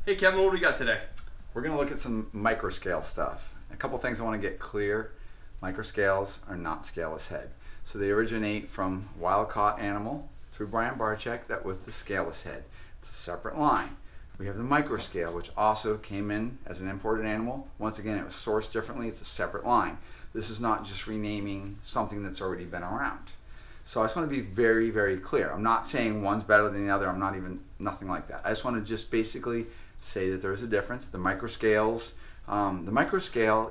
Hey Kevin, what do we got today? We're going to look at some microscale stuff. A couple things I want to get clear. Microscales are not scaleless head. So they originate from wild-caught animal through Brian Barczyk. That was the scaleless head. It's a separate line. We have the microscale, which also came in as an imported animal. Once again, it was sourced differently. It's a separate line. This is not just renaming something that's already been around. So I just want to be very, very clear. I'm not saying one's better than the other. I'm not even, nothing like that. I just want to just basically say that there's a difference. The microscale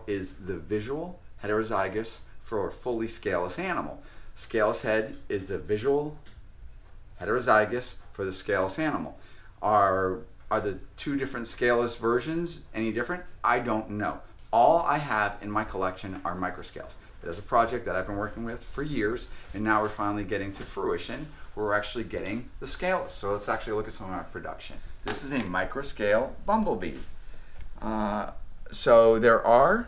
is the visual heterozygous for a fully scaleless animal. Scaleless head is the visual heterozygous for the scaleless animal. Are the two different scaleless versions any different? I don't know. All I have in my collection are microscales. It is a project that I've been working with for years, and now we're finally getting to fruition where we're actually getting the scaleless. So let's actually look at some of my production. This is a microscale bumblebee. So there are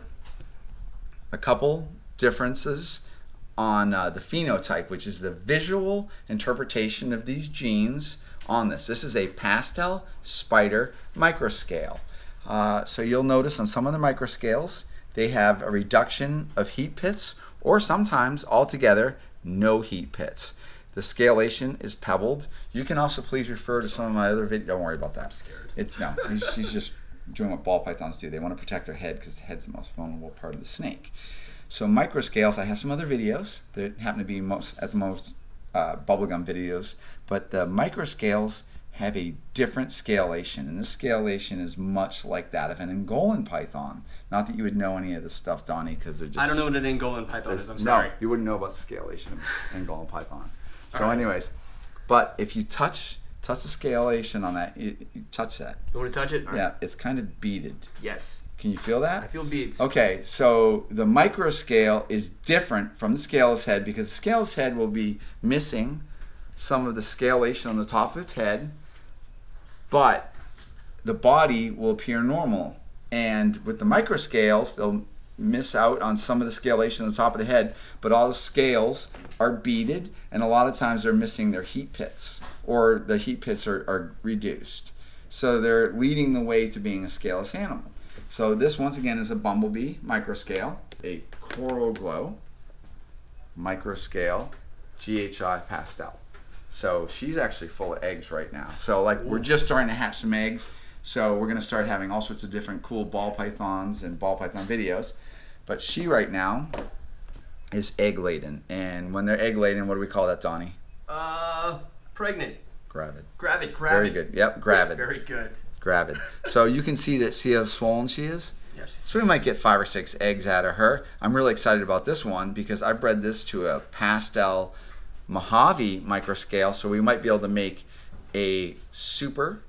a couple differences on the phenotype, which is the visual interpretation of these genes on this. This is a pastel spider microscale. So you'll notice on some of the microscales, they have a reduction of heat pits, or sometimes altogether no heat pits. The scalation is pebbled. You can also please refer to some of my other videos. Don't worry about that. I'm scared. No, she's just doing what ball pythons do. They want to protect their head because the head's the most vulnerable part of the snake. So microscales, I have some other videos that happen to be at the most bubblegum videos, but the microscales have a different scalation, and this scalation is much like that of an Angolan python. Not that you would know any of this stuff, Donnie, because they're just... I don't know what an Angolan python is, I'm sorry. No, you wouldn't know about the scalation of Angolan python. So anyways, but if you touch the scalation on that, you touch that. You want to touch it? Yeah, it's kind of beaded. Yes. Can you feel that? I feel beads. Okay, so the microscale is different from the scaleless head because the scaleless head will be missing some of the scalation on the top of its head, but the body will appear normal. And with the microscales, they'll miss out on some of the scalation on the top of the head, but all the scales are beaded, and a lot of times they're missing their heat pits, or the heat pits are reduced. So they're leading the way to being a scaleless animal. So this, once again, is a bumblebee microscale, a coral glow microscale GHI pastel. So she's actually full of eggs right now. So like we're just starting to hatch some eggs. So we're going to start having all sorts of different cool ball pythons and ball python videos. But she right now is egg laden. And when they're egg laden, what do we call that, Donnie? Pregnant. Gravid. Gravid. Very good. Yep, gravid. Very good. Gravid. So you can see how swollen she is. Yeah, So we might get 5 or 6 eggs out of her. I'm really excited about this one because I bred this to a pastel Mojave microscale, so we might be able to make a super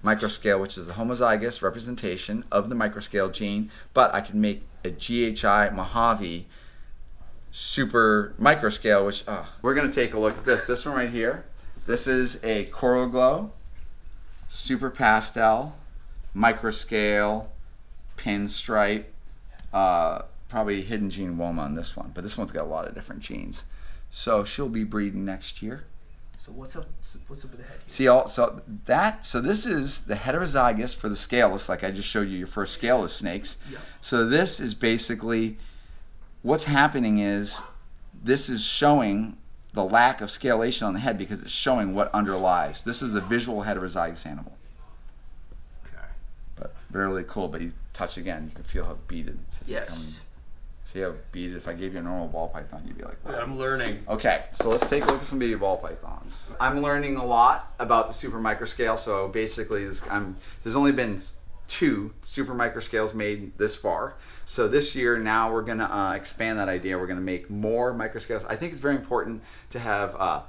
microscale, which is the homozygous representation of the microscale gene, but I can make a GHI Mojave super microscale, which we're going to take a look at this one right here. This is a coral glow super pastel microscale pinstripe, probably hidden gene woma on this one, but this one's got a lot of different genes. So she'll be breeding next year. So what's up with the head here? So this is the heterozygous for the scaleless, like I just showed you your first scaleless snakes. Yeah. So this is basically what's happening is this is showing the lack of scalation on the head because it's showing what underlies. This is a visual heterozygous animal. Okay. But really cool, but you touch again, you can feel how beaded it's Yes. becoming. See how beaded, if I gave you a normal ball python, you'd be like, wow. I'm learning. Okay, so let's take a look at some baby ball pythons. I'm learning a lot about the super microscale, so basically there's only been 2 super microscales made this far. So this year now we're gonna expand that idea. We're gonna make more microscales. I think it's very important to have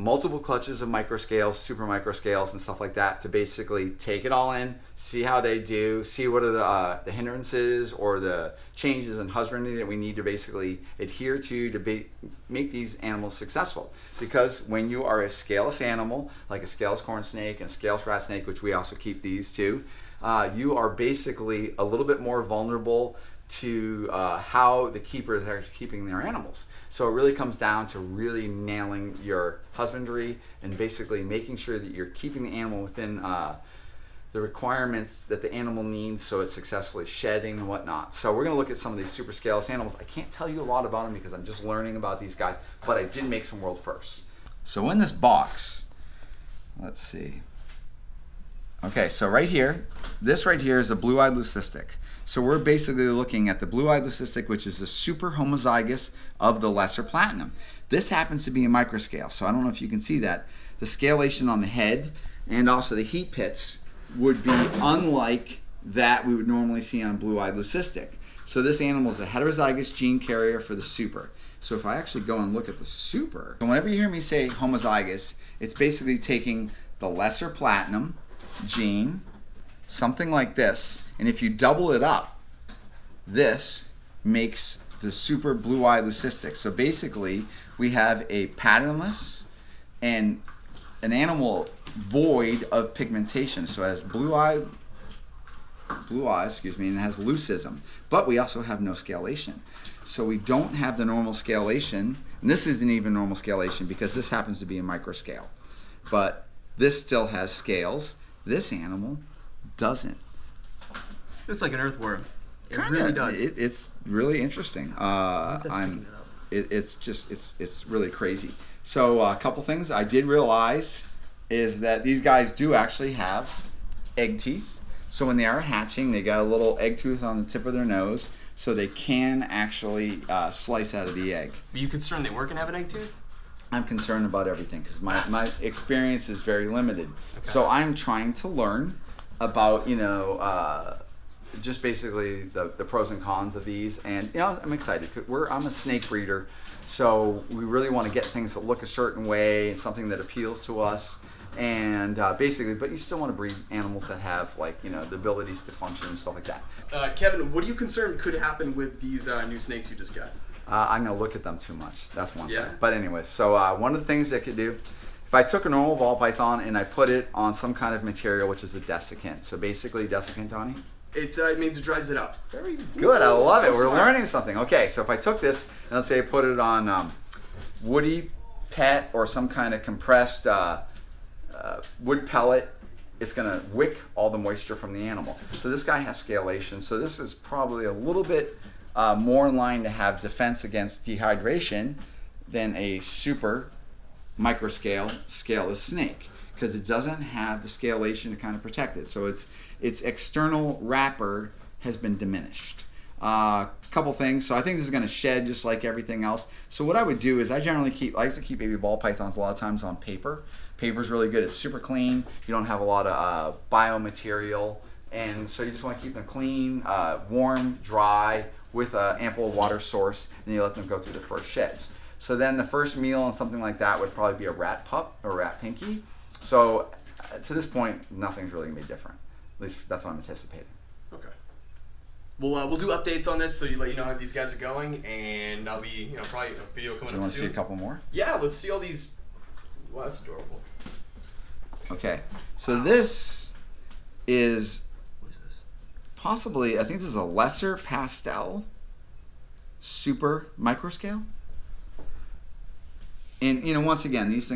multiple clutches of microscales, super microscales and stuff like that to basically take it all in, see how they do, see what are the hindrances or the changes in husbandry that we need to basically adhere to make these animals successful. Because when you are a scaleless animal, like a scaleless corn snake and a scaleless rat snake, which we also keep these too, you are basically a little bit more vulnerable to how the keepers are keeping their animals. So it really comes down to really nailing your husbandry and basically making sure that you're keeping the animal within the requirements that the animal needs so it's successfully shedding and whatnot. So we're going to look at some of these super scaleless animals. I can't tell you a lot about them because I'm just learning about these guys, but I did make some world firsts. So in this box, let's see. Okay, so right here, this right here is a BlueEyed Leucistic. So we're basically looking at the BlueEyed Leucistic, which is the super homozygous of the lesser platinum. This happens to be a microscale, so I don't know if you can see that. The scalation on the head and also the heat pits would be unlike that we would normally see on BlueEyed Leucistic. So this animal is a heterozygous gene carrier for the super. So if I actually go and look at the super, so whenever you hear me say homozygous, it's basically taking the lesser platinum gene, something like this, and if you double it up, this makes the super BlueEyed Leucistic. So basically, we have a patternless and an animal void of pigmentation. So it has blue eyes, and it has leucism. But we also have no scalation. So we don't have the normal scalation, and this isn't even normal scalation because this happens to be a microscale. But this still has scales. This animal doesn't. It's like an earthworm. It Kinda, really does. It's really interesting. It's really crazy. So a couple things I did realize is that these guys do actually have egg teeth. So when they are hatching, they got a little egg tooth on the tip of their nose, so they can actually slice out of the egg. Are you concerned they weren't gonna have an egg tooth? I'm concerned about everything because my experience is very limited. Okay. So I'm trying to learn about, just basically the pros and cons of these, and I'm excited. I'm a snake breeder, so we really want to get things that look a certain way, something that appeals to us, and basically, but you still want to breed animals that have the abilities to function and stuff like that. Kevin, what are you concerned could happen with these new snakes you just got? I'm going to look at them too much. That's one Yeah. thing. But anyway, so one of the things that could do, if I took a normal ball python and I put it on some kind of material, which is a desiccant. So basically, desiccant, Donny? It means it dries it out. Very good. I love it. So We're smart. learning something. Okay, so if I took this and let's say I put it on woody pet or some kind of compressed wood pellet, it's going to wick all the moisture from the animal. So this guy has scalation. So this is probably a little bit more in line to have defense against dehydration than a super microscale scaleless snake, because it doesn't have the scalation to kind of protect it. So its external wrapper has been diminished. Couple things. So I think this is going to shed just like everything else. So what I would do is I like to keep baby ball pythons a lot of times on paper. Paper's really good. It's super clean. You don't have a lot of biomaterial, and so you just want to keep them clean, warm, dry, with an ample water source, and you let them go through the first sheds. So then the first meal and something like that would probably be a rat pup or rat pinky. So to this point, nothing's really gonna be different. At least that's what I'm anticipating. Okay. We'll do updates on this so let you know how these guys are going, and I'll be probably a video coming up soon. Do you want to see a couple more? Yeah, let's see all these. Wow, that's adorable. Okay, so this is What is this? possibly, I think this is a lesser pastel super microscale. And once again, these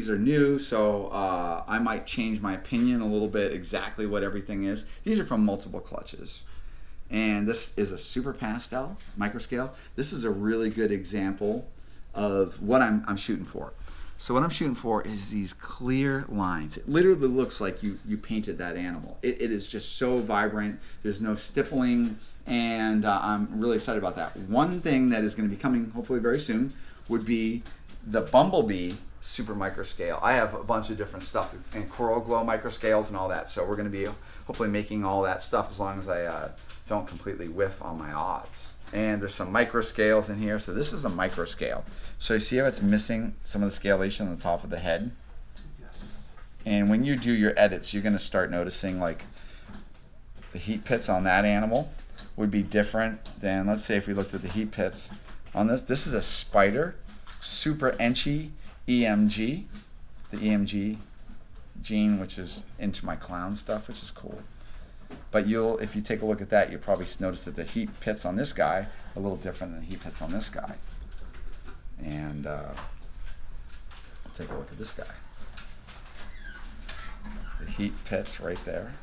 are new, so I might change my opinion a little bit exactly what everything is. These are from multiple clutches. And this is a super pastel microscale. This is a really good example of what I'm shooting for. So what I'm shooting for is these clear lines. It literally looks like you painted that animal. It is just so vibrant. There's no stippling, and I'm really excited about that. One thing that is going to be coming hopefully very soon would be the bumblebee super microscale. I have a bunch of different stuff and coral glow microscales and all that. So we're going to be hopefully making all that stuff as long as I don't completely whiff on my odds. And there's some microscales in here. So this is a microscale. So you see how it's missing some of the scalation on the top of the head? Yes. And when you do your edits, you're going to start noticing like the heat pits on that animal would be different than, let's say if we looked at the heat pits on this. This is a spider, super enchy EMG, the EMG gene, which is into my clown stuff, which is cool. But if you take a look at that, you'll probably notice that the heat pits on this guy are a little different than the heat pits on this guy. And take a look at this guy. The heat pits right there.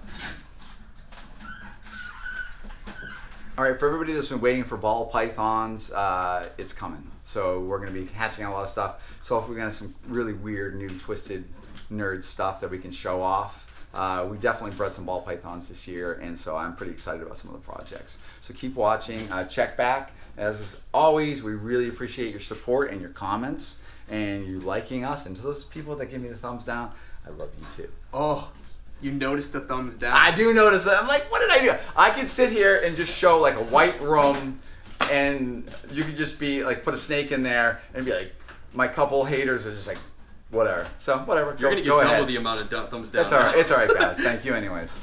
All right, for everybody that's been waiting for ball pythons, it's coming. So we're going to be hatching out a lot of stuff. So if we're going to have some really weird, new, twisted nerd stuff that we can show off. We definitely bred some ball pythons this year, and so I'm pretty excited about some of the projects. So keep watching, check back. As always, we really appreciate your support and your comments and you liking us. And to those people that give me the thumbs down, I love you too. Oh, you noticed the thumbs down. I do notice that. I'm like, what did I do? I could sit here and just show like a white room, and you could just be like, put a snake in there and be like, my couple haters are just like, whatever. So whatever. You're gonna get go double ahead. the amount of thumbs down. That's all right. It's all right, guys. Thank you anyways.